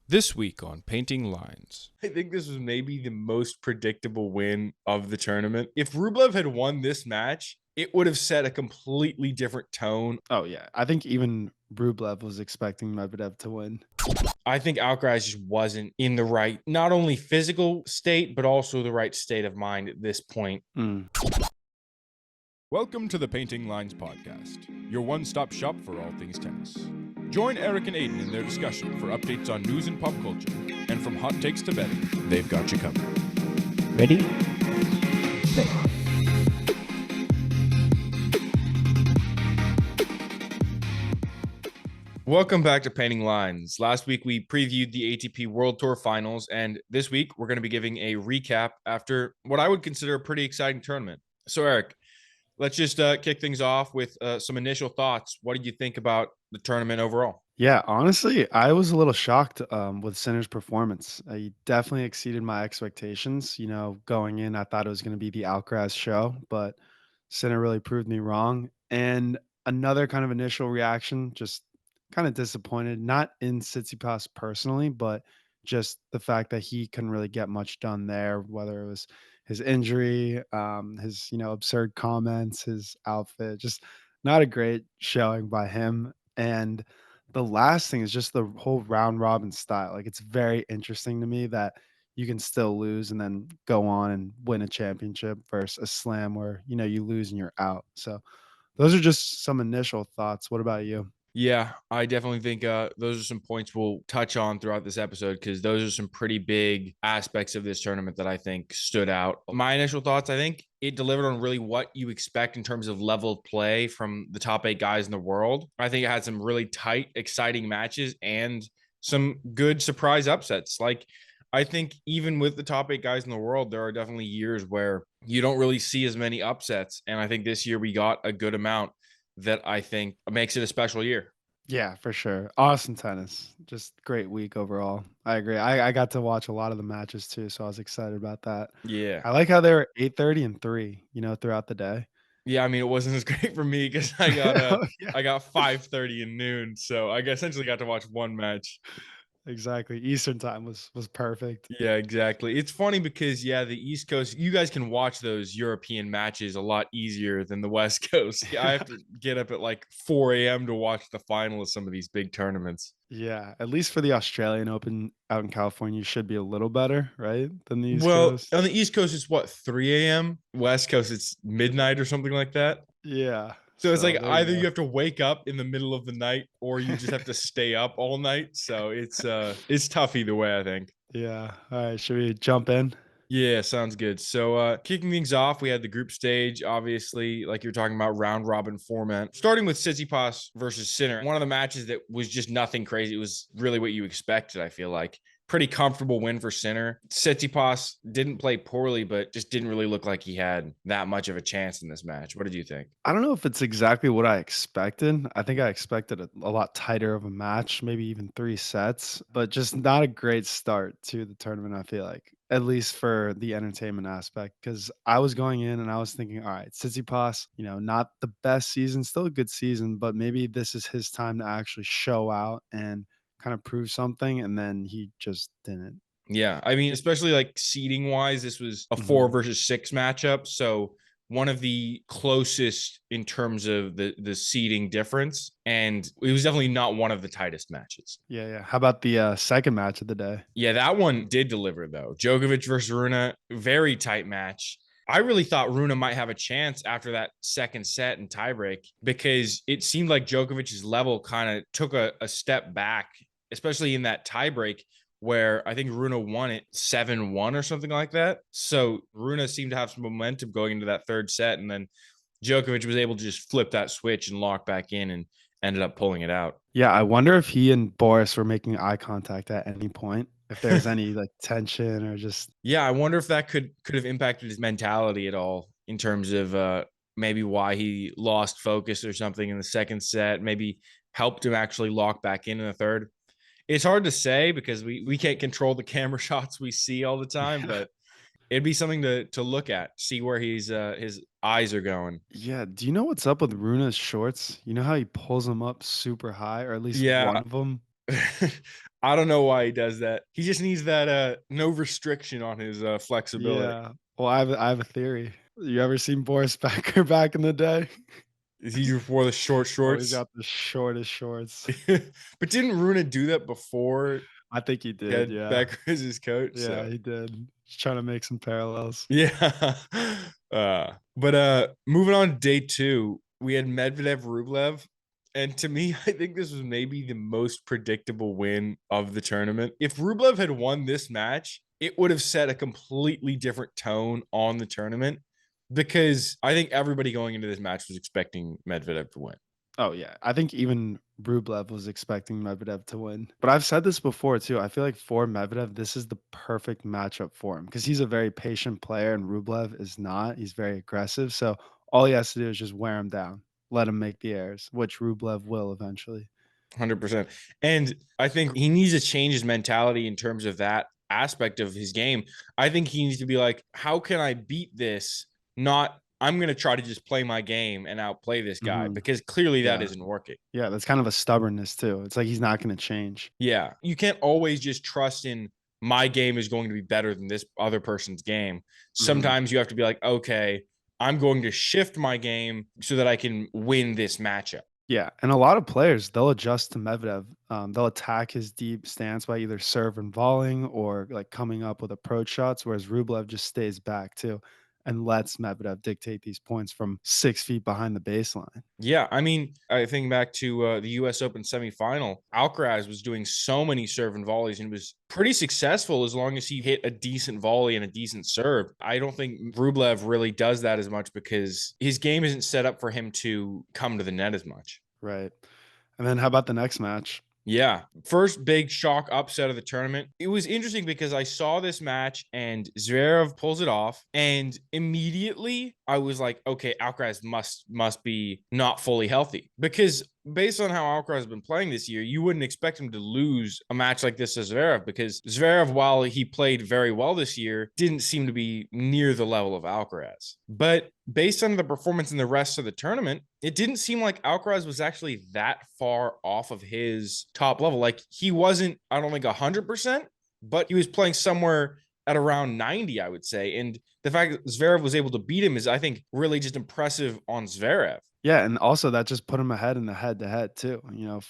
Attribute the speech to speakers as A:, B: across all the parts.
A: This week on Painting Lines.
B: I think this was maybe the most predictable win of the tournament. If Rublev had won this match, it would have set a completely different tone.
C: Oh, yeah. I think even Rublev was expecting Medvedev to win.
B: I think Alcaraz just wasn't in the right, not only physical state, but also the right state of mind at this point.
A: Welcome to the Painting Lines podcast, your one-stop shop for all things tennis. Join Erik and Aidan in their discussion for updates on news and pop culture, and from hot takes to betting, they've got you covered.
C: Ready? Play.
B: Welcome back to Painting Lines. Last week, we previewed the ATP World Tour Finals, and this week, we're going to be giving a recap after what I would consider a pretty exciting tournament. So, Erik, let's just kick things off with some initial thoughts. What did you think about the tournament overall?
C: Yeah, honestly, I was a little shocked with Sinner's performance. He definitely exceeded my expectations. Going in, I thought it was going to be the Alcaraz show, but Sinner really proved me wrong. And another kind of initial reaction, just kind of disappointed, not in Tsitsipas personally, but just the fact that he couldn't really get much done there, whether it was his injury, his, absurd comments, his outfit, just not a great showing by him. And the last thing is just the whole round robin style. Like, it's very interesting to me that you can still lose and then go on and win a championship versus a slam where, you lose and you're out. So those are just some initial thoughts. What about you?
B: Yeah, I definitely think those are some points we'll touch on throughout this episode because those are some pretty big aspects of this tournament that I think stood out. My initial thoughts, I think it delivered on really what you expect in terms of level of play from the top 8 guys in the world. I think it had some really tight, exciting matches and some good surprise upsets. Like, I think even with the top 8 guys in the world, there are definitely years where you don't really see as many upsets. And I think this year we got a good amount that I think makes it a special year.
C: Yeah, for sure. Awesome tennis. Just great week overall. I agree. I got to watch a lot of the matches too, so I was excited about that.
B: Yeah.
C: I like how they were 8:30 and 3, throughout the day.
B: Yeah, I mean, it wasn't as great for me because I got
C: Oh, yeah.
B: I got 5:30 and noon, so I essentially got to watch one match.
C: Exactly. Eastern time was perfect.
B: Yeah, exactly. It's funny because the East Coast, you guys can watch those European matches a lot easier than the West Coast. I have to get up at like 4 a.m. to watch the final of some of these big tournaments.
C: Yeah, at least for the Australian Open out in California, you should be a little better, right, than the East
B: Well,
C: Coast?
B: on the East Coast, it's what, 3 a.m. West Coast, it's midnight or something like that.
C: Yeah,
B: So it's
C: so
B: like
C: there you
B: either you
C: go.
B: have to wake up in the middle of the night or you just have to stay up all night. So it's tough either way, I think.
C: Yeah, alright, should we jump in?
B: Yeah, sounds good. So kicking things off, we had the group stage, obviously, like you're talking about round robin format. Starting with Tsitsipas versus Sinner. One of the matches that was just nothing crazy. It was really what you expected, I feel like. Pretty comfortable win for Sinner. Tsitsipas didn't play poorly, but just didn't really look like he had that much of a chance in this match. What did you think?
C: I don't know if it's exactly what I expected. I think I expected a lot tighter of a match, maybe even 3 sets, but just not a great start to the tournament, I feel like, at least for the entertainment aspect. Because I was going in and I was thinking, "All right, Tsitsipas, not the best season, still a good season, but maybe this is his time to actually show out and kind of prove something," and then he just didn't.
B: Yeah, I mean, especially like seeding wise, this was a 4 versus 6 matchup. So one of the closest in terms of the seeding difference, and it was definitely not one of the tightest matches.
C: Yeah, yeah. How about the, second match of the day?
B: Yeah, that one did deliver though. Djokovic versus Rune, very tight match. I really thought Rune might have a chance after that second set and tiebreak because it seemed like Djokovic's level kind of took a step back, especially in that tiebreak where I think Rune won it 7-1 or something like that. So Rune seemed to have some momentum going into that third set. And then Djokovic was able to just flip that switch and lock back in and ended up pulling it out.
C: Yeah, I wonder if he and Boris were making eye contact at any point, if there's any, like, tension or just
B: Yeah, I wonder if that could have impacted his mentality at all in terms of maybe why he lost focus or something in the second set, maybe helped him actually lock back in the third. It's hard to say because we can't control the camera shots we see all the time,
C: Yeah.
B: but it'd be something to look at, see where his eyes are going.
C: Yeah, do you know what's up with Runa's shorts? You know how he pulls them up super high, or at least one
B: Yeah,
C: of them?
B: I don't know why he does that. He just needs that no restriction on his flexibility.
C: Yeah. Well, I have a theory. You ever seen Boris Becker back in the day?
B: Is he wore the short
C: Always
B: shorts?
C: got the shortest shorts.
B: But didn't Runa do that before
C: I think he
B: he
C: did,
B: had
C: yeah.
B: Becker as his coach?
C: Yeah,
B: So
C: he did. Just trying to make some parallels.
B: yeah. But moving on to day two, we had Medvedev Rublev. And to me, I think this was maybe the most predictable win of the tournament. If Rublev had won this match, it would have set a completely different tone on the tournament because I think everybody going into this match was expecting Medvedev to win.
C: Oh, yeah. I think even Rublev was expecting Medvedev to win. But I've said this before too. I feel like for Medvedev, this is the perfect matchup for him because he's a very patient player and Rublev is not. He's very aggressive. So all he has to do is just wear him down, let him make the errors, which Rublev will eventually.
B: 100%. And I think he needs to change his mentality in terms of that aspect of his game. I think he needs to be like, how can I beat this? Not, I'm going to try to just play my game and outplay this guy
C: Hmm.
B: because clearly that
C: Yeah.
B: isn't working.
C: Yeah. That's kind of a stubbornness too. It's like he's not going to change.
B: Yeah. You can't always just trust in my game is going to be better than this other person's game.
C: Mhm.
B: Sometimes you have to be like, okay, I'm going to shift my game so that I can win this matchup.
C: Yeah, and a lot of players, they'll adjust to Medvedev. They'll attack his deep stance by either serve and volleying or like coming up with approach shots, whereas Rublev just stays back too and lets Medvedev dictate these points from 6 feet behind the baseline.
B: Yeah, I mean, I think back to the U.S. Open semifinal. Alcaraz was doing so many serve and volleys and was pretty successful as long as he hit a decent volley and a decent serve. I don't think Rublev really does that as much because his game isn't set up for him to come to the net as much.
C: Right. And then how about the next match?
B: Yeah. First big shock upset of the tournament. It was interesting because I saw this match and Zverev pulls it off. And immediately I was like, okay, Alcaraz must be not fully healthy. Because based on how Alcaraz has been playing this year, you wouldn't expect him to lose a match like this to Zverev because Zverev, while he played very well this year, didn't seem to be near the level of Alcaraz. But based on the performance in the rest of the tournament, it didn't seem like Alcaraz was actually that far off of his top level. Like he wasn't, I don't think 100%, but he was playing somewhere at around 90, I would say. And the fact that Zverev was able to beat him is, I think, really just impressive on Zverev.
C: Yeah, and also that just put him ahead in the head-to-head too.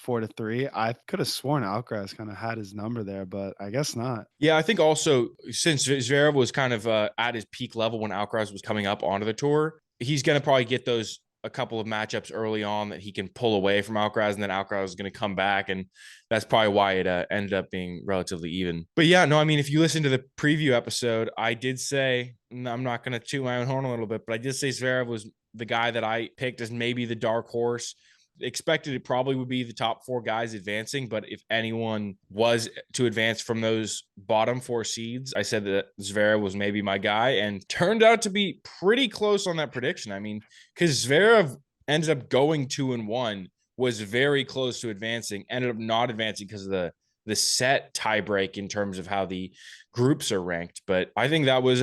C: 4-3. I could have sworn Alcaraz kind of had his number there, but I guess not.
B: Yeah, I think also since Zverev was kind of at his peak level when Alcaraz was coming up onto the tour, he's going to probably get those a couple of matchups early on that he can pull away from Alcaraz, and then Alcaraz is going to come back, and that's probably why it ended up being relatively even. But yeah, no, I mean, if you listen to the preview episode, I did say, I'm not going to toot my own horn a little bit, but I did say Zverev was the guy that I picked as maybe the dark horse. Expected it probably would be the top four guys advancing, but if anyone was to advance from those bottom four seeds, I said that Zverev was maybe my guy and turned out to be pretty close on that prediction. I mean, because Zverev ended up going 2-1, was very close to advancing, ended up not advancing because of the set tiebreak in terms of how the groups are ranked. But I think that was,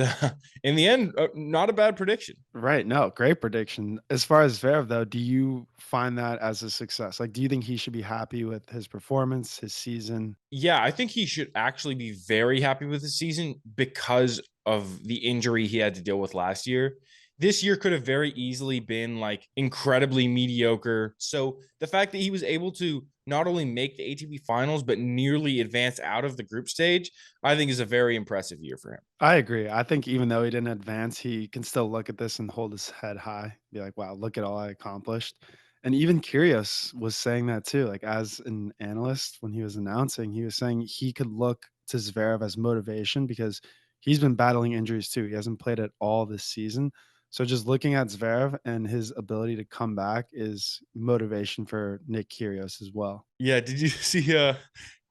B: in the end, not a bad prediction.
C: Right. No, great prediction. As far as Zverev, though, do you find that as a success? Like, do you think he should be happy with his performance, his season?
B: Yeah, I think he should actually be very happy with the season because of the injury he had to deal with last year. This year could have very easily been like incredibly mediocre. So the fact that he was able to not only make the ATP finals, but nearly advance out of the group stage, I think is a very impressive year for him.
C: I agree. I think even though he didn't advance, he can still look at this and hold his head high, be like, wow, look at all I accomplished. And even Kyrgios was saying that too. Like, as an analyst, when he was announcing, he was saying he could look to Zverev as motivation because he's been battling injuries too. He hasn't played at all this season. So just looking at Zverev and his ability to come back is motivation for Nick Kyrgios as well.
B: Yeah, did you see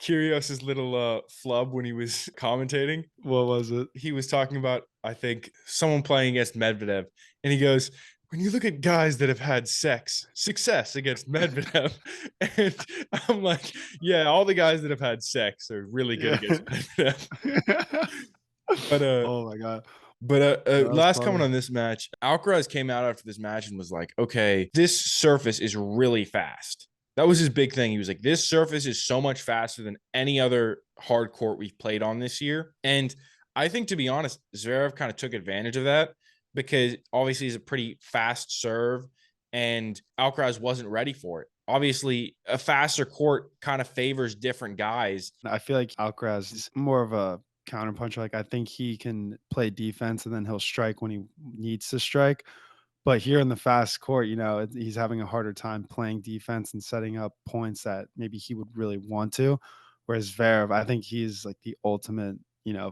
B: Kyrgios's little flub when he was commentating?
C: What was it?
B: He was talking about, I think, someone playing against Medvedev, and he goes, when you look at guys that have had success against Medvedev, and I'm like, yeah, all the guys that have had sex are really good
C: Yeah.
B: against Medvedev. But
C: Oh my god. That's
B: last comment
C: funny.
B: on this match, Alcaraz came out after this match and was like, okay, this surface is really fast. That was his big thing. He was like, this surface is so much faster than any other hard court we've played on this year. And I think, to be honest, Zverev kind of took advantage of that because obviously he's a pretty fast serve and Alcaraz wasn't ready for it. Obviously, a faster court kind of favors different guys.
C: I feel like Alcaraz is more of a counterpuncher. Like, I think he can play defense and then he'll strike when he needs to strike. But here in the fast court, he's having a harder time playing defense and setting up points that maybe he would really want to. Whereas Zverev, I think he's like the ultimate,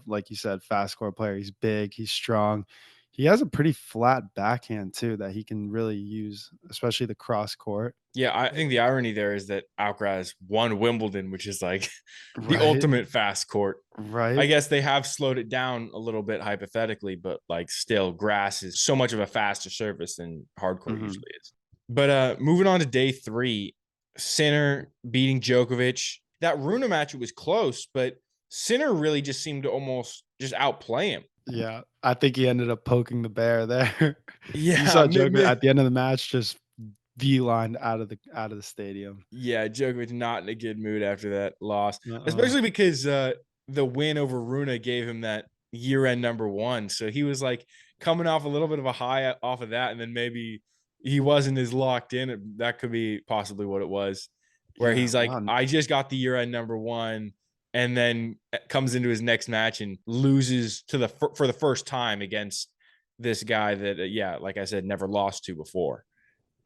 C: like you said, fast court player. He's big, he's strong. He has a pretty flat backhand too that he can really use, especially the cross court.
B: Yeah, I think the irony there is that Alcaraz won Wimbledon, which is like the
C: Right.
B: ultimate fast court. I
C: Right.
B: guess they have slowed it down a little bit hypothetically, but like still grass is so much of a faster surface than hardcore
C: Mhm.
B: usually is. But moving on to day 3, Sinner beating Djokovic. That Runa match, it was close, but Sinner really just seemed to almost just outplay him.
C: Yeah, I think he ended up poking the bear there. You
B: Yeah,
C: saw Joker at the end of the match just V-lined out of the stadium.
B: yeah, Djokovic not in a good mood after that loss,
C: Uh-uh.
B: especially because the win over Runa gave him that year-end number 1. So he was like coming off a little bit of a high off of that, and then maybe he wasn't as locked in. That could be possibly what it was, where
C: Yeah,
B: he's like,
C: wow.
B: I just got the year-end number 1, and then comes into his next match and loses to for the first time against this guy that, yeah, like I said, never lost to before.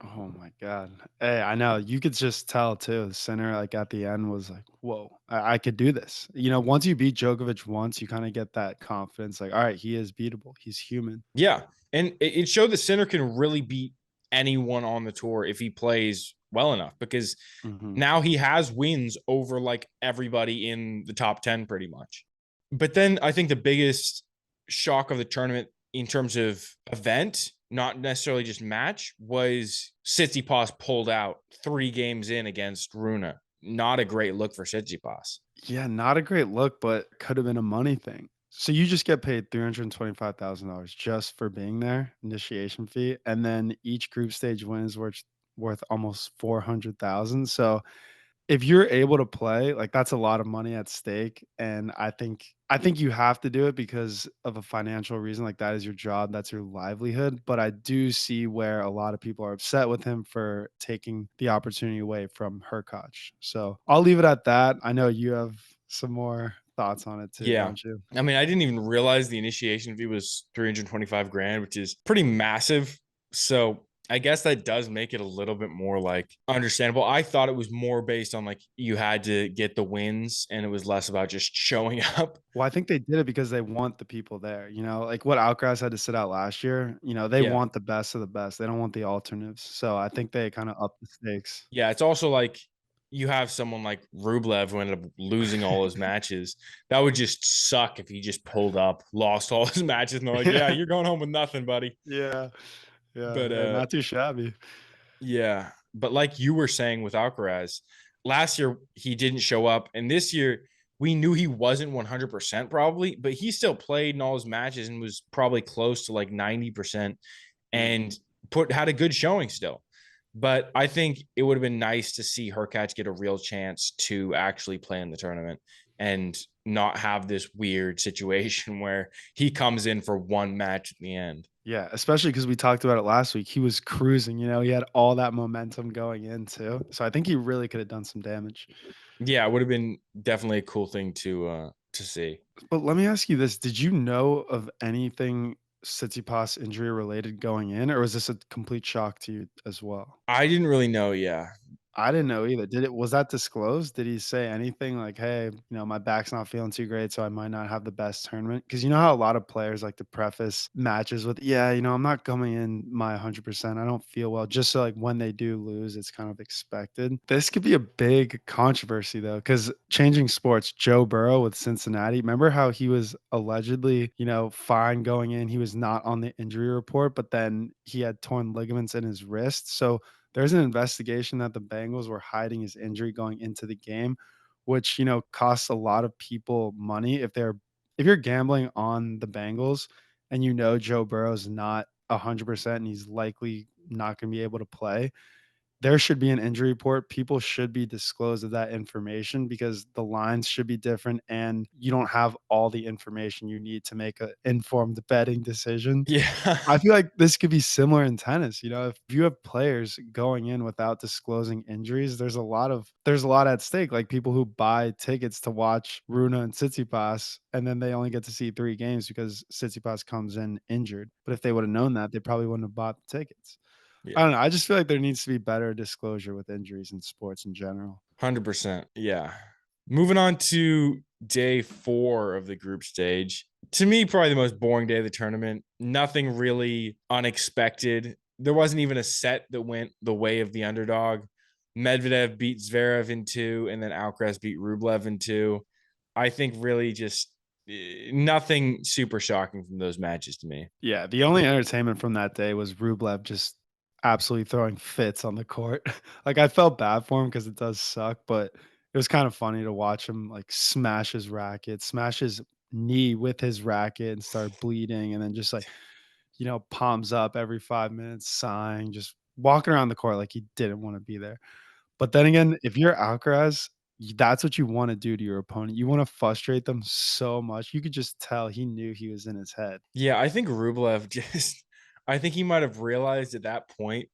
C: Oh my god. Hey, I know, you could just tell too, the center, like, at the end was like, "Whoa, I could do this." Once you beat Djokovic once, you kinda get that confidence, like, "Alright, he is beatable. He's human."
B: Yeah, and it showed that Sinner can really beat anyone on the tour if he plays well enough, because
C: Mhm.
B: now he has wins over like everybody in the top 10 pretty much. But then I think the biggest shock of the tournament in terms of event, not necessarily just match, was Tsitsipas pulled out 3 games in against Runa. Not a great look for Tsitsipas.
C: Yeah, not a great look, but could have been a money thing. So you just get paid $325,000 just for being there, initiation fee, and then each group stage win is worth almost 400,000. So if you're able to play, like, that's a lot of money at stake, and I think you have to do it because of a financial reason, like, that is your job, that's your livelihood, but I do see where a lot of people are upset with him for taking the opportunity away from Hurkacz. So, I'll leave it at that. I know you have some more thoughts on it too,
B: Yeah.
C: don't you?
B: I mean, I didn't even realize the initiation fee was 325 grand, which is pretty massive. So I guess that does make it a little bit more like understandable. I thought it was more based on like you had to get the wins and it was less about just showing up.
C: Well, I think they did it because they want the people there, like what Alcaraz had to sit out last year, they
B: Yeah.
C: want the best of the best. They don't want the alternatives. So I think they kinda upped the stakes.
B: Yeah. It's also like you have someone like Rublev who ended up losing all his matches. That would just suck if he just pulled up, lost all his matches, and they're like, yeah,
C: Yeah.
B: you're going home with nothing, buddy.
C: Yeah. Yeah.
B: But
C: Hey, not too shabby.
B: Yeah, but like you were saying with Alcaraz, last year he didn't show up, and this year we knew he wasn't 100% probably, but he still played in all his matches and was probably close to like 90%
C: Mhm.
B: and put had a good showing still. But I think it would have been nice to see Hurkacz get a real chance to actually play in the tournament and not have this weird situation where he comes in for one match at the end.
C: Yeah, especially because we talked about it last week. He was cruising, he had all that momentum going in too. So I think he really could have done some damage.
B: Yeah, it would have been definitely a cool thing to see.
C: But let me ask you this, did you know of anything Tsitsipas injury related going in, or was this a complete shock to you as well?
B: I didn't really know, yeah.
C: I didn't know either. Was that disclosed? Did he say anything like, "Hey, my back's not feeling too great, so I might not have the best tournament"? Because you know how a lot of players like to preface matches with, "Yeah, I'm not coming in my 100%. I don't feel well," just so like when they do lose, it's kind of expected. This could be a big controversy though, because changing sports, Joe Burrow with Cincinnati. Remember how he was allegedly, fine going in. He was not on the injury report, but then he had torn ligaments in his wrist. So there's an investigation that the Bengals were hiding his injury going into the game, which, costs a lot of people money if you're gambling on the Bengals and Joe Burrow's not 100% and he's likely not going to be able to play, there should be an injury report. People should be disclosed of that information because the lines should be different and you don't have all the information you need to make an informed betting decision.
B: Yeah.
C: I feel like this could be similar in tennis. If you have players going in without disclosing injuries, there's a lot at stake. Like people who buy tickets to watch Runa and Tsitsipas, and then they only get to see 3 games because Tsitsipas comes in injured. But if they would have known that, they probably wouldn't have bought the tickets. I
B: Yeah.
C: don't know. I just feel like there needs to be better disclosure with injuries in sports in general.
B: 100%. Yeah. Moving on to day 4 of the group stage. To me, probably the most boring day of the tournament. Nothing really unexpected. There wasn't even a set that went the way of the underdog. Medvedev beat Zverev in 2, and then Alcaraz beat Rublev in 2. I think really just nothing super shocking from those matches to me.
C: Yeah, the only entertainment from that day was Rublev just absolutely throwing fits on the court. Like, I felt bad for him because it does suck, but it was kind of funny to watch him, like, smash his racket, smash his knee with his racket and start bleeding, and then just, like, palms up every 5 minutes, sighing, just walking around the court like he didn't wanna be there. But then again, if you're Alcaraz, that's what you wanna do to your opponent. You wanna frustrate them so much. You could just tell he knew he was in his head.
B: Yeah, I think Rublev just I think he might have realized at that point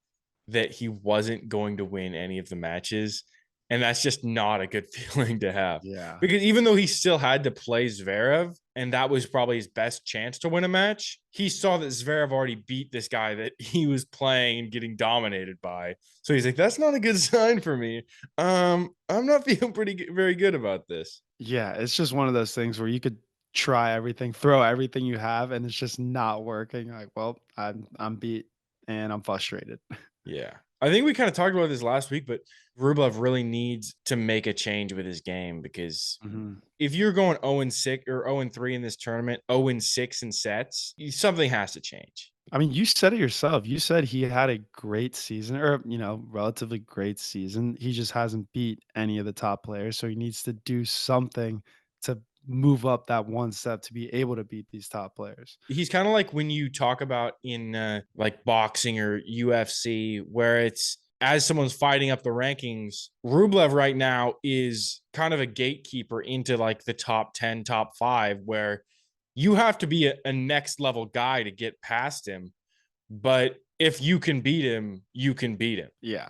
B: that he wasn't going to win any of the matches, and that's just not a good feeling to have.
C: Yeah.
B: Because even though he still had to play Zverev, and that was probably his best chance to win a match, he saw that Zverev already beat this guy that he was playing and getting dominated by. So he's like, "That's not a good sign for me. I'm not feeling very good about this."
C: Yeah, it's just one of those things where you could try everything, throw everything you have, and it's just not working. Like, well, I'm beat and I'm frustrated.
B: Yeah. I think we kind of talked about this last week, but Rublev really needs to make a change with his game because
C: Mhm.
B: if you're going 0-6 or 0-3 in this tournament, 0-6 in sets, something has to change.
C: I mean, you said it yourself. You said he had a great season or, relatively great season. He just hasn't beat any of the top players. So he needs to do something to move up that one step to be able to beat these top players.
B: He's kind of like when you talk about in like boxing or UFC, where it's as someone's fighting up the rankings, Rublev right now is kind of a gatekeeper into like the top 10, top 5, where you have to be a next level guy to get past him. But if you can beat him, you can beat him.
C: Yeah.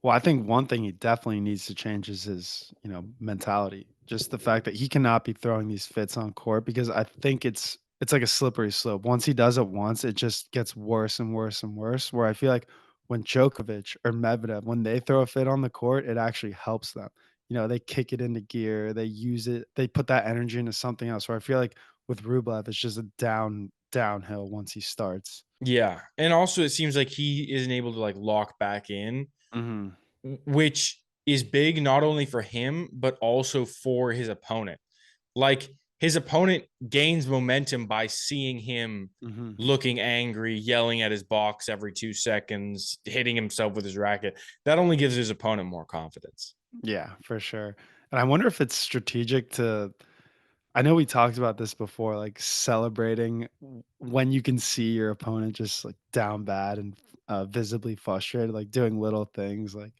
C: Well, I think one thing he definitely needs to change is his, mentality. Just the fact that he cannot be throwing these fits on court because I think it's like a slippery slope. Once he does it once, it just gets worse and worse and worse. Where I feel like when Djokovic or Medvedev, when they throw a fit on the court, it actually helps them. They kick it into gear, they use it, they put that energy into something else. Where I feel like with Rublev, it's just a downhill once he starts.
B: Yeah. And also it seems like he isn't able to like lock back in,
C: Hmm.
B: which is big not only for him, but also for his opponent. Like his opponent gains momentum by seeing him
C: Hmm.
B: looking angry, yelling at his box every 2 seconds, hitting himself with his racket. That only gives his opponent more confidence.
C: Yeah, for sure. And I wonder if it's strategic to I know we talked about this before, like celebrating when you can see your opponent just like down bad and visibly frustrated, like doing little things like,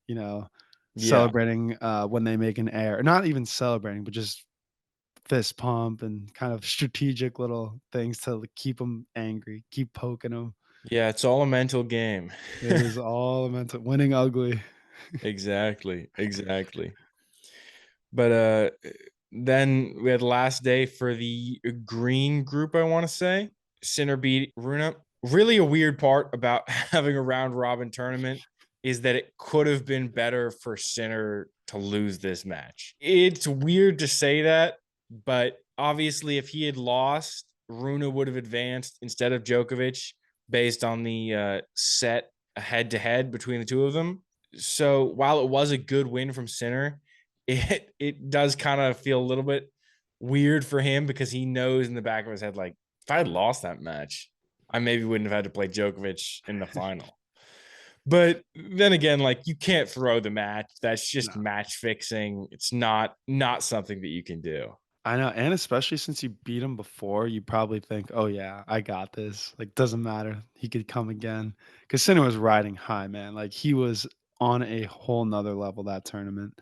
C: you know,
B: Yeah.
C: celebrating when they make an error, not even celebrating, but just fist pump and kind of strategic little things to like, keep them angry, keep poking them.
B: Yeah. It's all a mental game.
C: It is all mental winning ugly.
B: Exactly. Exactly. But then we had last day for the green group, I want to say. Sinner beat Runa. Really a weird part about having a round robin tournament is that it could have been better for Sinner to lose this match. It's weird to say that, but obviously if he had lost, Runa would have advanced instead of Djokovic based on the set head to head between the two of them. So while it was a good win from Sinner, it does kind of feel a little bit weird for him because he knows in the back of his head, like, if I had lost that match, I maybe wouldn't have had to play Djokovic in the final. But then again, like you can't throw the match. That's just
C: No.
B: match fixing. It's not something that you can do.
C: I know, and especially since you beat him before, you probably think, "Oh yeah, I got this." Like doesn't matter. He could come again. Cuz Sinner was riding high, man. Like he was on a whole nother level that tournament.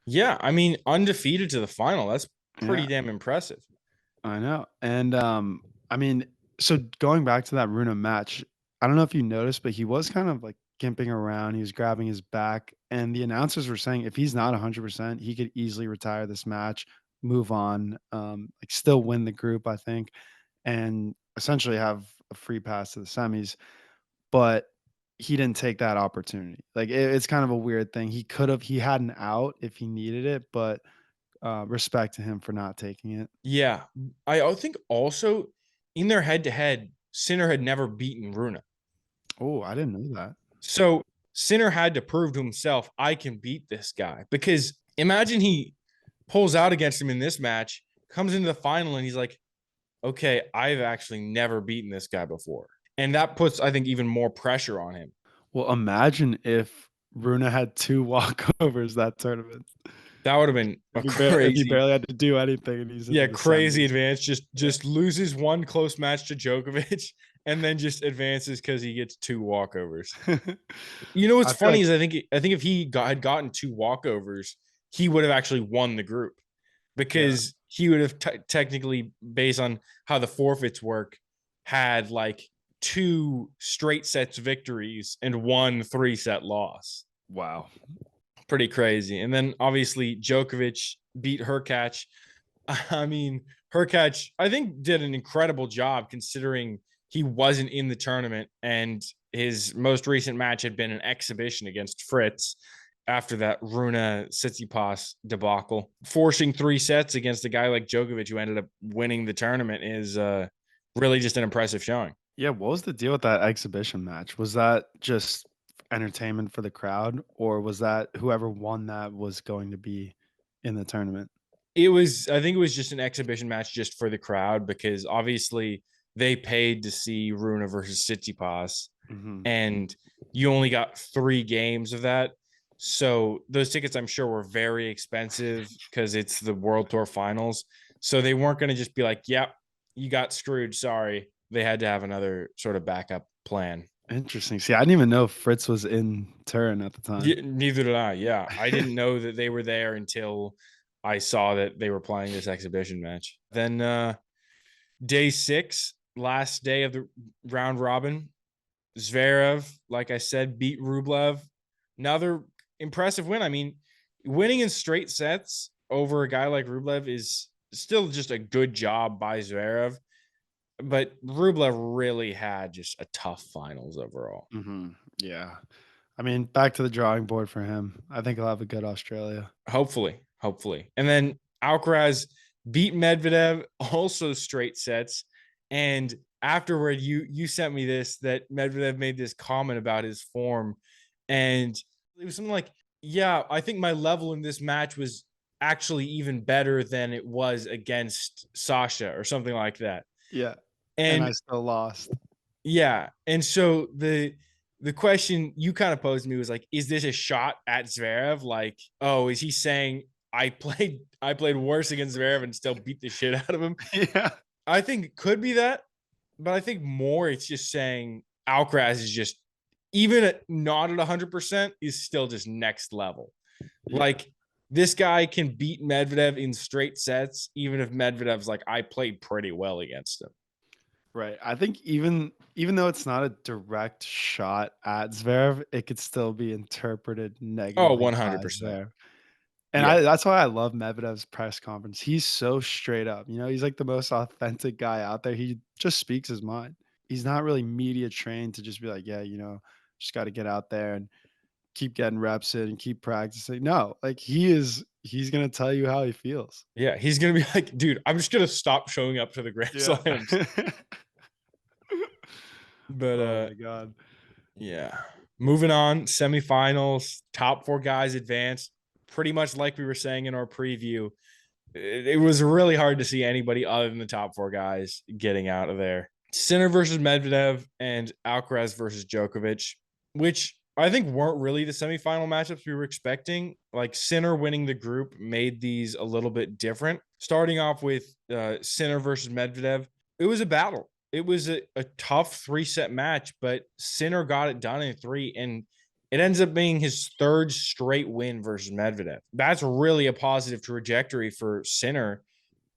B: Yeah, I mean, undefeated to the final. That's pretty
C: Yeah,
B: damn impressive.
C: I know. And I mean, so going back to that Runa match, I don't know if you noticed, but he was kind of like gimping around. He was grabbing his back, and the announcers were saying if he's not 100%, he could easily retire this match, move on, like still win the group, I think, and essentially have a free pass to the semis. But he didn't take that opportunity. Like it's kind of a weird thing. He had an out if he needed it, but respect to him for not taking it.
B: Yeah, I think also in their head-to-head, Sinner had never beaten Runa.
C: Oh, I didn't know that.
B: So Sinner had to prove to himself, I can beat this guy. Because imagine he pulls out against him in this match, comes into the final, and he's like, okay, I've actually never beaten this guy before. And that puts, I think, even more pressure on him.
C: Well, imagine if Runa had 2 walkovers that tournament.
B: That would have been a
C: If he
B: crazy,
C: barely had to do anything and he's into
B: yeah,
C: the
B: crazy
C: semis.
B: advance. Just loses one close match to Djokovic and then just advances because he gets 2 walkovers. You know what's
C: I feel
B: funny
C: like
B: is I think if he had gotten 2 walkovers, he would have actually won the group
C: yeah.
B: because he would have technically, based on how the forfeits work, had like 2 straight sets victories and 1 3-set loss.
C: Wow.
B: Pretty crazy. And then obviously Djokovic beat Hurkacz. I mean, Hurkacz, I think, did an incredible job considering he wasn't in the tournament and his most recent match had been an exhibition against Fritz after that Runa Tsitsipas debacle. Forcing 3 sets against a guy like Djokovic who ended up winning the tournament is really just an impressive showing.
C: Yeah, what was the deal with that exhibition match? Was that just entertainment for the crowd, or was that whoever won that was going to be in the tournament?
B: I think it was just an exhibition match just for the crowd because obviously they paid to see Runa versus Tsitsipas
C: Mhm.
B: and you only got 3 games of that. So those tickets, I'm sure, were very expensive because it's the World Tour Finals. So they weren't going to just be like, "Yep, you got screwed. Sorry." They had to have another sort of backup plan.
C: Interesting. See, I didn't even know Fritz was in Turin at the time.
B: Neither did I. Yeah, I didn't know that they were there until I saw that they were playing this exhibition match. Then day 6, last day of the round robin, Zverev, like I said, beat Rublev. Another impressive win. I mean, winning in straight sets over a guy like Rublev is still just a good job by Zverev. But Rublev really had just a tough finals overall.
C: Yeah. I mean, back to the drawing board for him. I think he'll have a good Australia.
B: Hopefully. And then Alcaraz beat Medvedev, also straight sets. And afterward, you sent me this that Medvedev made this comment about his form, and it was something like, "Yeah, I think my level in this match was actually even better than it was against Sasha," or something like that.
C: Yeah. And I
B: And
C: still lost.
B: yeah. And so the question you kind of posed to me was like, is this a shot at Zverev? Like, oh, is he saying I played worse against Zverev and still beat the shit out of him?
C: Yeah.
B: I think it could be that, but I think more it's just saying Alcaraz is just even at not at 100% is still just next level.
C: Yeah.
B: Like this guy can beat Medvedev in straight sets, even if Medvedev's like, I played pretty well against him.
C: Right. I think even though it's not a direct shot at Zverev, it could still be interpreted
B: Oh,
C: negatively by
B: 100%.
C: Zverev. And
B: Yeah.
C: that's why I love Medvedev's press conference. He's so straight up. You know, he's like the most authentic guy out there. He just speaks his mind. He's not really media trained to just be like, yeah, just got to get out there and keep getting reps in and keep practicing. No, like he's gonna tell you how he feels.
B: Yeah, he's gonna be like, dude, I'm just gonna stop showing up to the Grand
C: Yeah.
B: Slams. But
C: Oh my god.
B: yeah. Moving on, semifinals, top 4 guys advanced. Pretty much like we were saying in our preview. It was really hard to see anybody other than the top 4 guys getting out of there. Sinner versus Medvedev and Alcaraz versus Djokovic, which I think weren't really the semifinal matchups we were expecting. Like Sinner winning the group made these a little bit different. Starting off with Sinner versus Medvedev, it was a battle. It was a tough 3-set match, but Sinner got it done in 3. And It ends up being his third straight win versus Medvedev. That's really a positive trajectory for Sinner,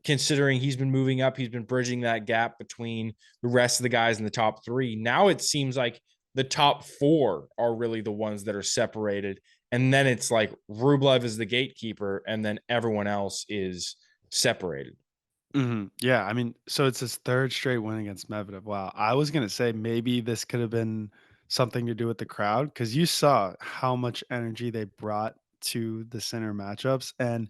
B: considering he's been moving up. He's been bridging that gap between the rest of the guys in the top three. Now it seems like the top four are really the ones that are separated. And then it's like Rublev is the gatekeeper, and then everyone else is separated.
C: Yeah, I mean, so it's his third straight win against Medvedev. Wow. I was gonna say maybe this could have been something to do with the crowd because you saw how much energy they brought to the center matchups, and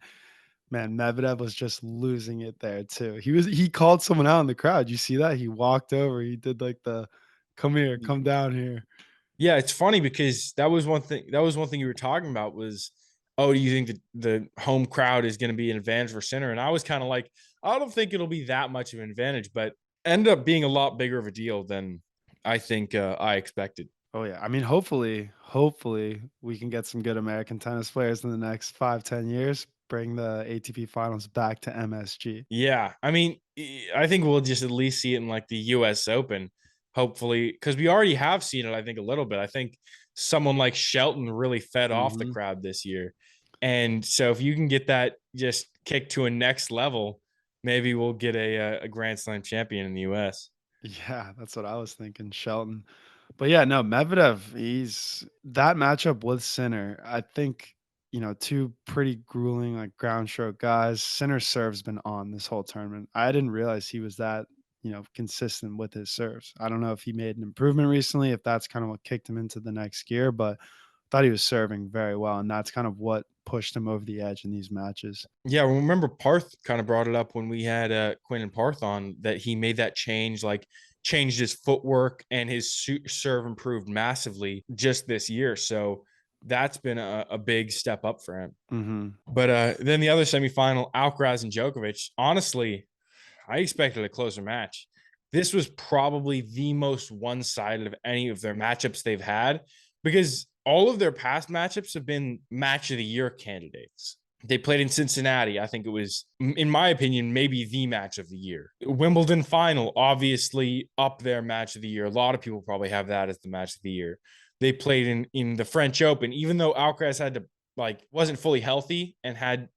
C: man, Medvedev was just losing it there too. He called someone out in the crowd. You see that? He walked over. He did like the come here, come down here.
B: Yeah, it's funny because that was one thing. That was one thing you were talking about was, oh, do you think that the home crowd is going to be an advantage for Sinner? And I was kind of like, I don't think it'll be that much of an advantage, but ended up being a lot bigger of a deal than I think I expected.
C: Oh yeah. I mean, hopefully we can get some good American tennis players in the next 5, 10 years. Bring the ATP finals back to MSG.
B: Yeah, I mean, I think we'll just at least see it in like the U.S. Open, hopefully, because we already have seen it. I think a little bit. I think someone like Shelton really fed off the
C: Mhm.
B: crowd this year, and so if you can get that just kicked to a next level, maybe we'll get a Grand Slam champion in the U.S.
C: Yeah, that's what I was thinking, Shelton. But yeah, no, Medvedev, he's that matchup with Sinner. I think, two pretty grueling like ground stroke guys. Sinner's serve's been on this whole tournament. I didn't realize he was that, consistent with his serves. I don't know if he made an improvement recently, if that's kind of what kicked him into the next gear, but I thought he was serving very well, and that's kind of what pushed him over the edge in these matches.
B: Yeah, remember Parth kind of brought it up when we had Quinn and Parth on that he made that change, like changed his footwork and his serve improved massively just this year. So that's been a big step up for him.
C: Hmm.
B: But then the other semifinal, Alcaraz and Djokovic. Honestly, I expected a closer match. This was probably the most one-sided of any of their matchups they've had because all of their past matchups have been match of the year candidates. They played in Cincinnati. I think it was, in my opinion, maybe the match of the year. Wimbledon final, obviously up their match of the year. A lot of people probably have that as the match of the year. They played in the French Open, even though Alcaraz had to wasn't fully healthy and had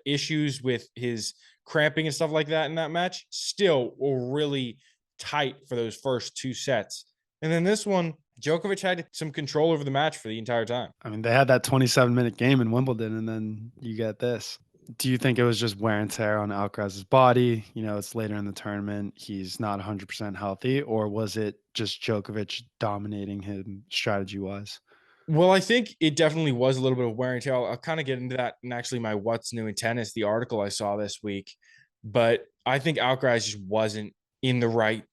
B: issues with his cramping and stuff like that in that match. Still were really tight for those first two sets. And then this one, Djokovic had some control over the match for the entire time.
C: I mean, they had that 27-minute game in Wimbledon, and then you get this. Do you think it was just wear and tear on Alcaraz's body? It's later in the tournament. He's not 100% healthy. Or was it just Djokovic dominating him strategy wise?
B: Well, I think it definitely was a little bit of wear and tear. I'll kind of get into that in actually my What's New in Tennis, the article I saw this week. But I think Alcaraz just wasn't in the right,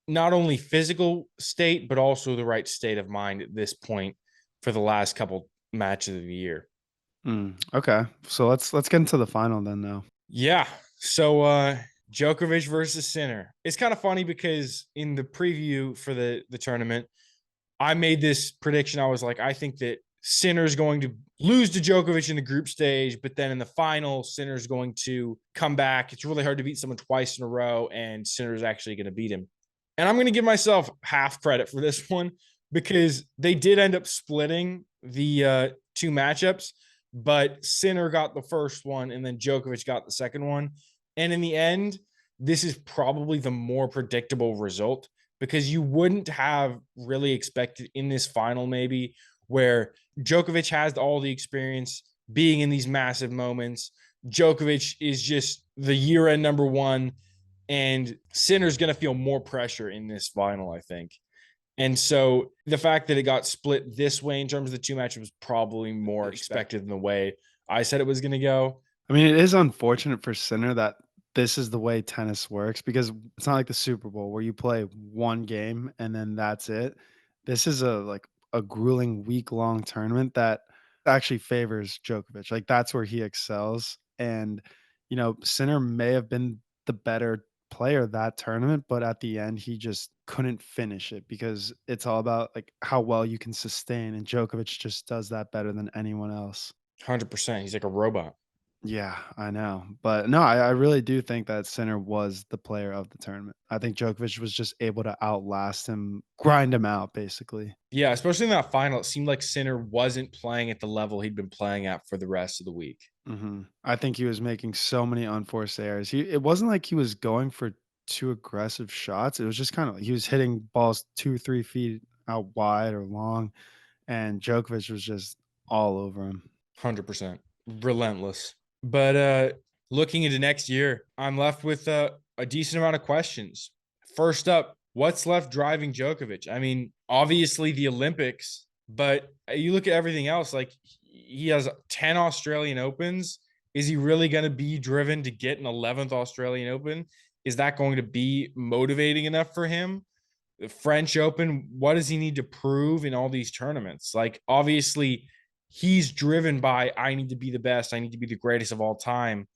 B: not only physical state, but also the right state of mind at this point for the last couple matches of the year.
C: Okay. So let's get into the final then now.
B: Yeah. So Djokovic versus Sinner. It's kind of funny because in the preview for the tournament, I made this prediction. I was like, I think that Sinner's going to lose to Djokovic in the group stage, but then in the final, Sinner's going to come back. It's really hard to beat someone twice in a row, and Sinner's actually going to beat him. And I'm going to give myself half credit for this one because they did end up splitting the two matchups, but Sinner got the first one, and then Djokovic got the second one. And in the end, this is probably the more predictable result because you wouldn't have really expected in this final, maybe where Djokovic has all the experience being in these massive moments. Djokovic is just the year end number one, and Sinner's going to feel more pressure in this final, I think. And so the fact that it got split this way in terms of the two matches was probably more expected than the way I said it was going to go.
C: I mean, it is unfortunate for Sinner that this is the way tennis works because it's not like the Super Bowl where you play one game and then that's it. This is a grueling week-long tournament that actually favors Djokovic. Like that's where he excels. And Sinner may have been the better player that tournament, but at the end he just couldn't finish it because it's all about like how well you can sustain, and Djokovic just does that better than anyone else.
B: 100%. He's like a robot.
C: Yeah, I know. But no, I really do think that Sinner was the player of the tournament. I think Djokovic was just able to outlast him, grind him out, basically.
B: Yeah, especially in that final, it seemed like Sinner wasn't playing at the level he'd been playing at for the rest of the week.
C: I think he was making so many unforced errors. It wasn't like he was going for too aggressive shots. It was just kind of like he was hitting balls 2, 3 feet out wide or long, and Djokovic was just all over him.
B: 100%. Relentless. But looking into next year, I'm left with a decent amount of questions. First up, what's left driving Djokovic? I mean, obviously the Olympics, but you look at everything else, like he has 10 Australian Opens. Is he really going to be driven to get an 11th Australian Open? Is that going to be motivating enough for him? The French Open, what does he need to prove in all these tournaments? Like, obviously, he's driven by, I need to be the best, I need to be the greatest of all time.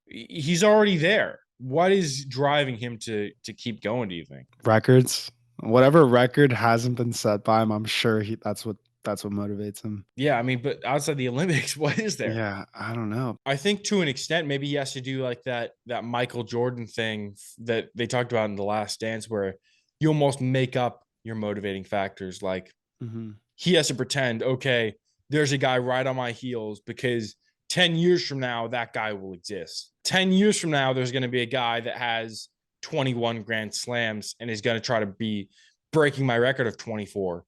B: He's already there. What is driving him to keep going, do you think?
C: Records, whatever record hasn't been set by him, I'm sure that's what motivates him.
B: Yeah, I mean, but outside the Olympics, what is there?
C: Yeah, I don't know.
B: I think to an extent, maybe he has to do like that Michael Jordan thing that they talked about in The Last Dance, where you almost make up your motivating factors. Like,
C: hmm
B: he has to pretend, okay, there's a guy right on my heels because 10 years from now, that guy will exist. 10 years from now, there's going to be a guy that has 21 Grand Slams and is going to try to be breaking my record of 24.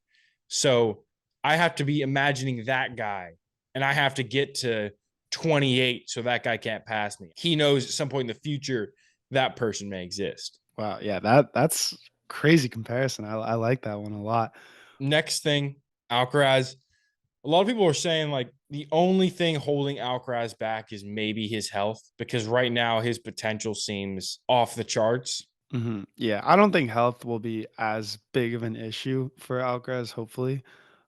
B: So I have to be imagining that guy and I have to get to 28 so that guy can't pass me. He knows at some point in the future that person may exist.
C: Wow, yeah, that's crazy comparison. I like that one a lot.
B: Next thing, Alcaraz. A lot of people are saying like the only thing holding Alcaraz back is maybe his health because right now his potential seems off the charts.
C: Yeah, I don't think health will be as big of an issue for Alcaraz, hopefully.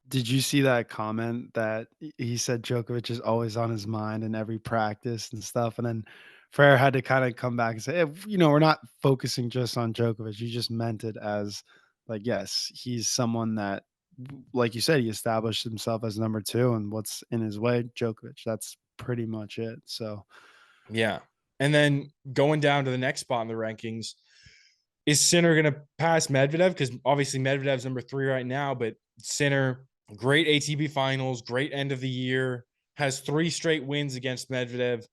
C: Did you see that comment that he said Djokovic is always on his mind in every practice and stuff? And then Frere had to kind of come back and say, we're not focusing just on Djokovic. You just meant it as like, yes, he's someone that, like you said, he established himself as number two, and what's in his way, Djokovic. That's pretty much it. So,
B: Yeah. And then going down to the next spot in the rankings, is Sinner going to pass Medvedev? Because obviously Medvedev's number 3 right now, but Sinner, great ATP Finals, great end of the year, has 3 straight wins against Medvedev.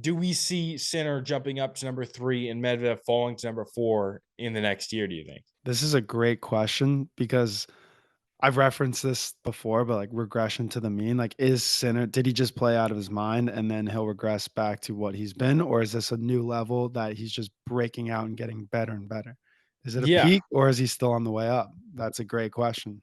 B: Do we see Sinner jumping up to number 3 and Medvedev falling to number 4 in the next year, do you think?
C: this is a great question because I've referenced this before, but like regression to the mean, like is Sinner, did he just play out of his mind and then he'll regress back to what he's been? Or is this a new level that he's just breaking out and getting better and better? Is it a
B: Yeah.
C: peak or is he still on the way up? That's a great question.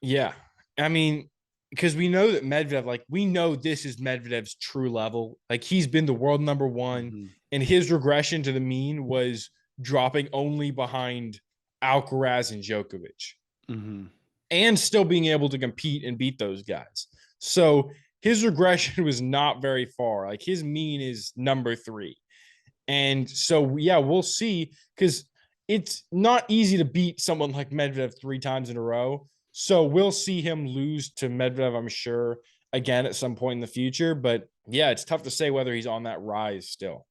B: Yeah. I mean, because we know that Medvedev, like, we know this is Medvedev's true level. Like, he's been the world number 1,
C: Mhm,
B: and his regression to the mean was dropping only behind Alcaraz and Djokovic
C: mhm,
B: and still being able to compete and beat those guys. So his regression was not very far. Like, his mean is number 3. And so, yeah, we'll see because it's not easy to beat someone like Medvedev 3 times in a row. So we'll see him lose to Medvedev, I'm sure, again at some point in the future. But yeah, it's tough to say whether he's on that rise still.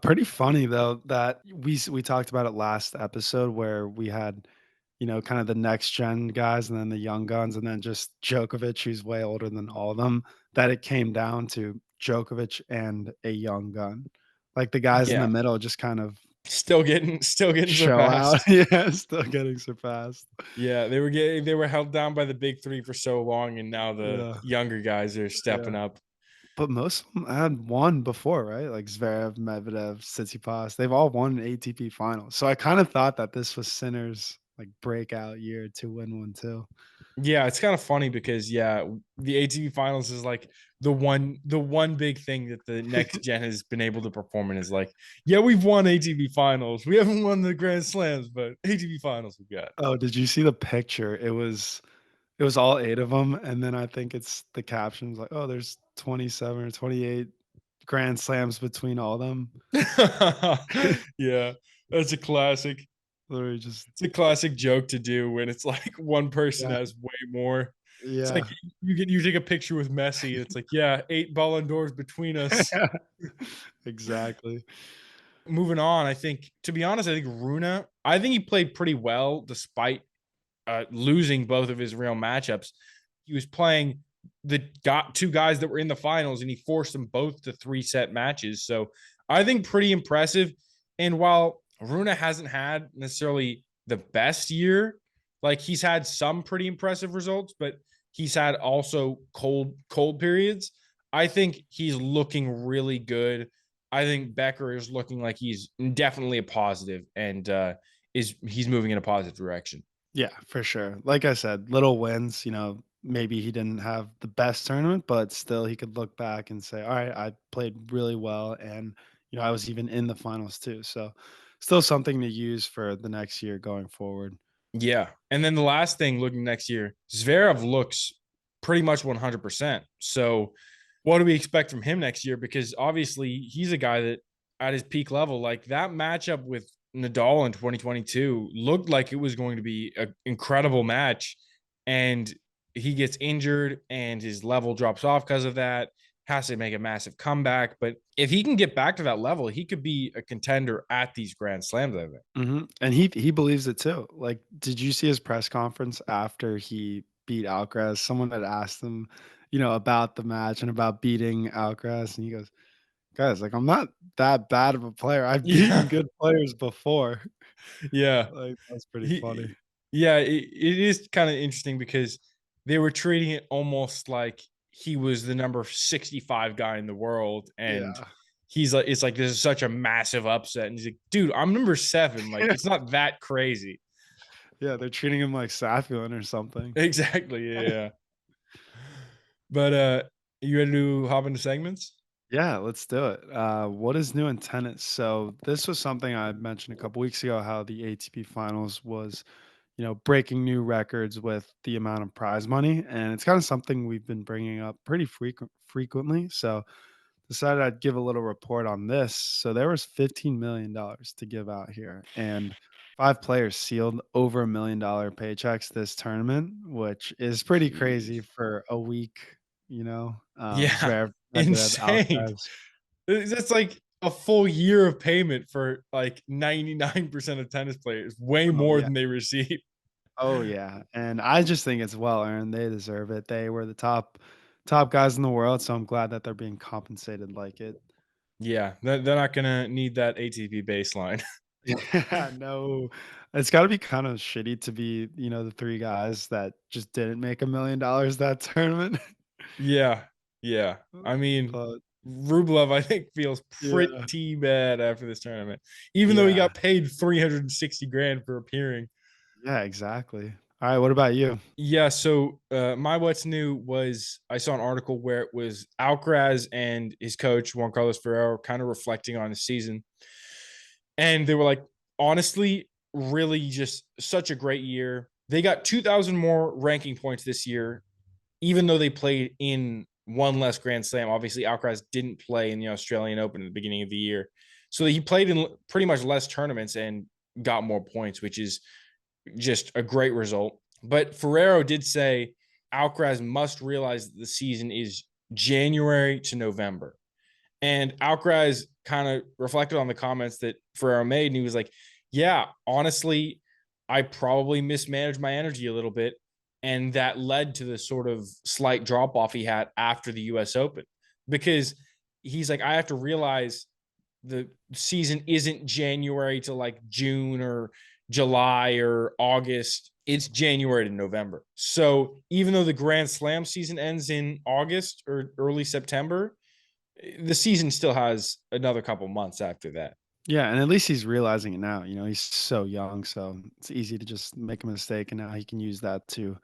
C: Pretty funny though that we talked about it last episode where we had, kind of the next gen guys and then the young guns and then just Djokovic, who's way older than all of them, that it came down to Djokovic and a young gun. Like the guys in the
B: Yeah,
C: middle just kind of
B: still getting
C: show out.
B: surpassed.
C: Yeah, still getting surpassed.
B: Yeah, they were held down by the big 3 for so long, and now the
C: Yeah,
B: younger guys are
C: yeah.
B: stepping up.
C: But most of them had won before, right? Like Zverev, Medvedev, Tsitsipas, they've all won an ATP Finals. So I kind of thought that this was Sinner's like breakout year to win one too.
B: Yeah, it's kind of funny because yeah, the ATP Finals is like the one big thing that the next gen has been able to perform in is like, yeah, we've won ATP Finals. We haven't won the Grand Slams, but ATP Finals we got.
C: Oh, did you see the picture? It was all 8 of them, and then I think it's the captions like, "Oh, there's 27 or 28 grand slams between all of them."
B: Yeah, that's a classic.
C: Literally just
B: It's a classic joke to do when it's like one person
C: yeah,
B: has way more. It's like
C: Yeah.
B: you take a picture with Messi, and it's like, yeah, 8 Ballon d'Ors between us.
C: Exactly.
B: Moving on, I think, to be honest, I think Runa, I think he played pretty well despite losing both of his real matchups. He was playing two guys that were in the finals, and he forced them both to 3-set matches. So I think pretty impressive. And while Runa hasn't had necessarily the best year, like he's had some pretty impressive results, but he's had also cold periods. I think he's looking really good. I think Becker is looking like he's definitely a positive, and he's moving in a positive direction.
C: Yeah, for sure. Like I said, little wins, maybe he didn't have the best tournament, but still he could look back and say, all right, I played really well. And, I was even in the finals too. So still something to use for the next year going forward.
B: Yeah. And then the last thing looking next year, Zverev looks pretty much 100%. So what do we expect from him next year? Because obviously he's a guy that at his peak level, like that matchup with Nadal in 2022 looked like it was going to be an incredible match. And he gets injured and his level drops off because of that, has to make a massive comeback. But if he can get back to that level, he could be a contender at these Grand Slams, I think.
C: And he believes it too. Like, did you see his press conference after he beat Alcaraz? Someone had asked him, about the match and about beating Alcaraz, and he goes, "Guys, like I'm not that bad of a player. I've beaten
B: Yeah.
C: good players before."
B: Yeah.
C: Like, that's pretty funny.
B: He yeah, it is kind of interesting because they were treating it almost like he was the number 65 guy in the world, and
C: Yeah.
B: he's like, it's like this is such a massive upset, and he's like, dude, I'm number 7, like it's not that crazy.
C: Yeah, they're treating him like Saffian or something.
B: Exactly, yeah. But you ready to hop into segments?
C: Yeah, let's do it. What is new in tennis? So this was something I mentioned a couple weeks ago, how the ATP Finals was, breaking new records with the amount of prize money, and it's kind of something we've been bringing up pretty frequently. So decided I'd give a little report on this. So there was $15 million to give out here, and 5 players sealed over $1 million paychecks this tournament, which is pretty crazy
B: Jeez.
C: for a week.
B: Yeah,
C: Zverev, Medvedev,
B: insane.
C: Alcaraz.
B: That's like a full year of payment for like 99% of tennis players, way
C: Oh
B: more
C: yeah,
B: than they receive.
C: oh yeah, and I just think it's well earned. They deserve it. They were the top guys in the world, so I'm glad that they're being compensated like it.
B: Yeah, they're not gonna need that ATP baseline.
C: Yeah, no, it's gotta be kind of shitty to be, the 3 guys that just didn't make $1 million that tournament.
B: Yeah, yeah. I mean,
C: But
B: Rublev, I think, feels
C: yeah,
B: pretty bad after this tournament, even though he
C: yeah,
B: got paid 360 grand for appearing.
C: yeah, exactly. Alright, what about you?
B: Yeah, so my what's new was I saw an article where it was Alcaraz and his coach Juan Carlos Ferrero kind of reflecting on the season, and they were like, honestly, really just such a great year. They got 2,000 more ranking points this year, even though they played in one less Grand Slam. Obviously, Alcaraz didn't play in the Australian Open at the beginning of the year. So he played in pretty much less tournaments and got more points, which is just a great result. But Ferrero did say Alcaraz must realize that the season is January to November. And Alcaraz kind of reflected on the comments that Ferrero made, and he was like, yeah, honestly, I probably mismanaged my energy a little bit. And that led to the sort of slight drop off he had after the US Open. Because he's like, I have to realize the season isn't January to like June or July or August. It's January to November. So even though the Grand Slam season ends in August or early September, the season still has another couple months after that.
C: Yeah, and at least he's realizing it now. He's so young, so it's easy to just make a mistake, and now he can use that to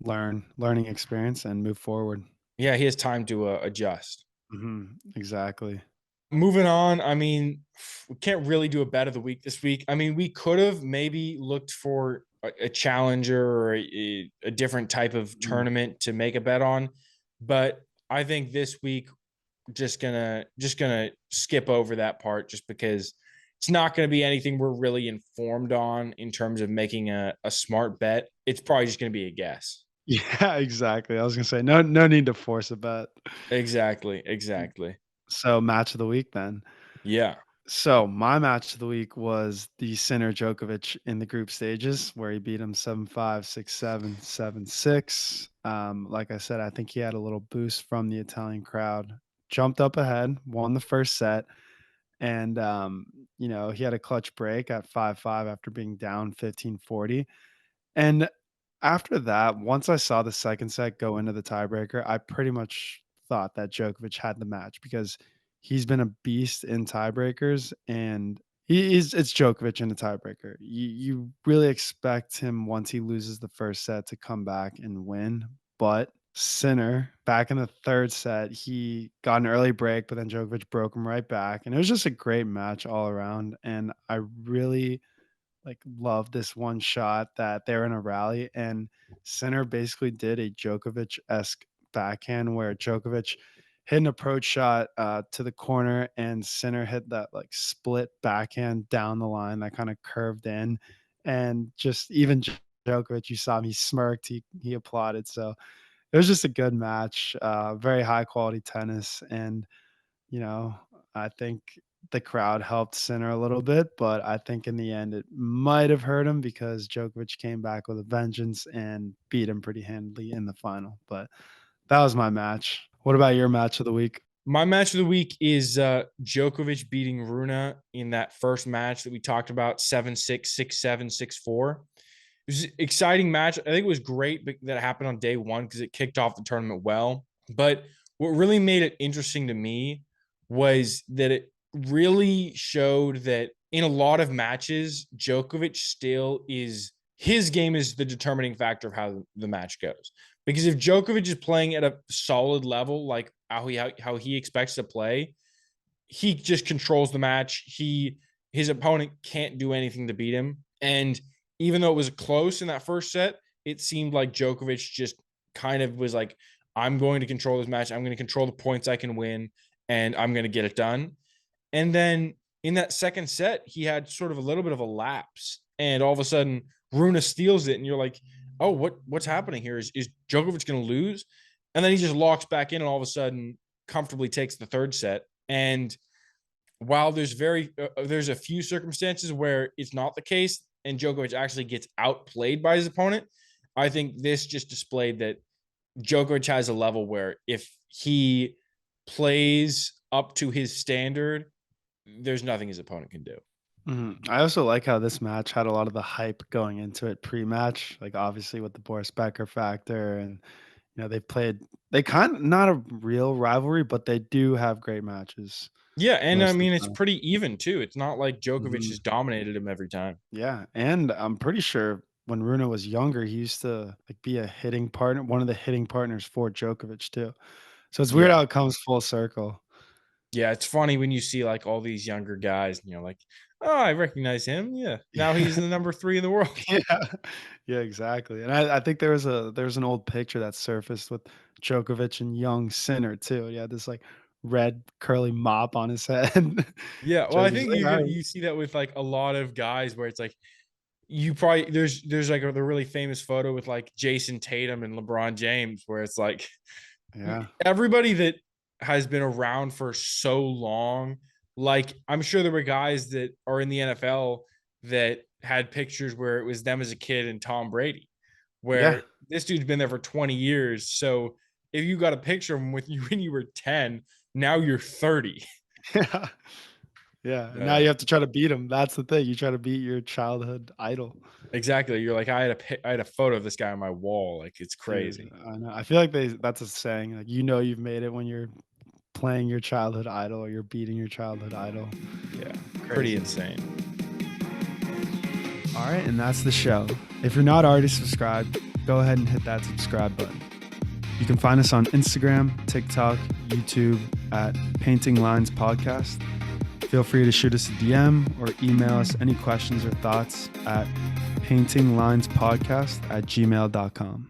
C: learning experience and move forward.
B: Yeah, he has time to adjust.
C: Exactly.
B: Moving on, I mean, we can't really do a bet of the week this week. I mean, we could have maybe looked for a challenger or a different type of
C: Mhm.
B: tournament to make a bet on, but I think this week just gonna skip over that part just because it's not going to be anything we're really informed on in terms of making a smart bet. It's probably just going to be a guess.
C: Yeah, exactly. I was gonna say no need to force a bet.
B: Exactly.
C: So match of the week then.
B: Yeah.
C: So my match of the week was the Sinner Djokovic in the group stages where he beat him 7-5, 6-7, 7-6. Like I said, I think he had a little boost from the Italian crowd. Jumped up ahead, won the first set, and he had a clutch break at 5-5 after being down 15-40. And after that, once I saw the second set go into the tiebreaker, I pretty much thought that Djokovic had the match because he's been a beast in tiebreakers, and it's Djokovic in the tiebreaker. You really expect him once he loses the first set to come back and win, but Sinner back in the third set, he got an early break, but then Djokovic broke him right back, and it was just a great match all around. And I really love this one shot that they're in a rally and Sinner basically did a Djokovic-esque backhand where Djokovic hit an approach shot to the corner and Sinner hit that split backhand down the line that kind of curved in, and just even Djokovic, you saw him, he smirked, he applauded. So it was just a good match, very high quality tennis. And you know, I think the crowd helped Sinner a little bit, but I think in the end it might have hurt him because Djokovic came back with a vengeance and beat him pretty handily in the final. But that was my match. What about your match of the week?
B: My match of the week is Djokovic beating Rune in that first match that we talked about, 7-6, 6-7, 6-4. It was an exciting match. I think it was great that it happened on day one because it kicked off the tournament well. But what really made it interesting to me was that it really showed that in a lot of matches, Djokovic still is his game is the determining factor of how the match goes. Because if Djokovic is playing at a solid level, like how he expects to play, he just controls the match. His opponent can't do anything to beat him. And even though it was close in that first set, it seemed like Djokovic just kind of was like, I'm going to control this match. I'm going to control the points I can win, and I'm going to get it done. And then in that second set, he had sort of a little bit of a lapse, and all of a sudden, Rune steals it, and you're like, oh, what's happening here? Is Djokovic going to lose? And then he just locks back in, and all of a sudden, comfortably takes the third set. And while there's a few circumstances where it's not the case, and Djokovic actually gets outplayed by his opponent, I think this just displayed that Djokovic has a level where if he plays up to his standard, there's nothing his opponent can do.
C: I also like how this match had a lot of the hype going into it pre-match, like obviously with the Boris Becker factor, and they kind of not a real rivalry, but they do have great matches
B: Yeah, and I
C: most of
B: mean
C: the
B: it's
C: time.
B: pretty even too. It's not like Djokovic
C: Mhm.
B: has dominated him every time.
C: Yeah, and I'm pretty sure when Rune was younger, he used to be a hitting partner, one of the hitting partners for Djokovic too. So it's weird
B: Yeah.
C: how it comes full circle.
B: Yeah, it's funny when you see like all these younger guys and you're like, "Oh, I recognize him. Yeah. Now he's the number 3 in the world."
C: Yeah, yeah, exactly. And I think there's an old picture that surfaced with Djokovic and young Sinner too. Yeah, this red curly mop on his head.
B: Yeah, well, I
C: Djokovic's
B: think
C: like, "All
B: even
C: right."
B: you see that with like a lot of guys where it's like you probably there's like the really famous photo with like Jason Tatum and LeBron James where it's like
C: Yeah,
B: everybody that has been around for so long, like I'm sure there were guys that are in the NFL that had pictures where it was them as a kid and Tom Brady,
C: yeah,
B: where this dude's been there for 20 years. So if you got a picture of him with you when you were 10, now you're 30.
C: yeah, yeah. And now
B: Uh,
C: you have to try to beat him. That's the thing. You try to beat your childhood idol.
B: exactly. You're like, I had a photo of this guy on my wall. Like it's
C: Dude,
B: crazy.
C: I know. I feel like that's a saying, like, you've made it when you're playing your childhood idol or you're beating your childhood idol.
B: Yeah. Pretty
C: Crazy.
B: insane.
C: All right, and that's the show. If you're not already subscribed, go ahead and hit that subscribe button. You can find us on Instagram, TikTok, YouTube at Painting Lines Podcast. Feel free to shoot us a DM or email us any questions or thoughts at paintinglinespodcast@gmail.com.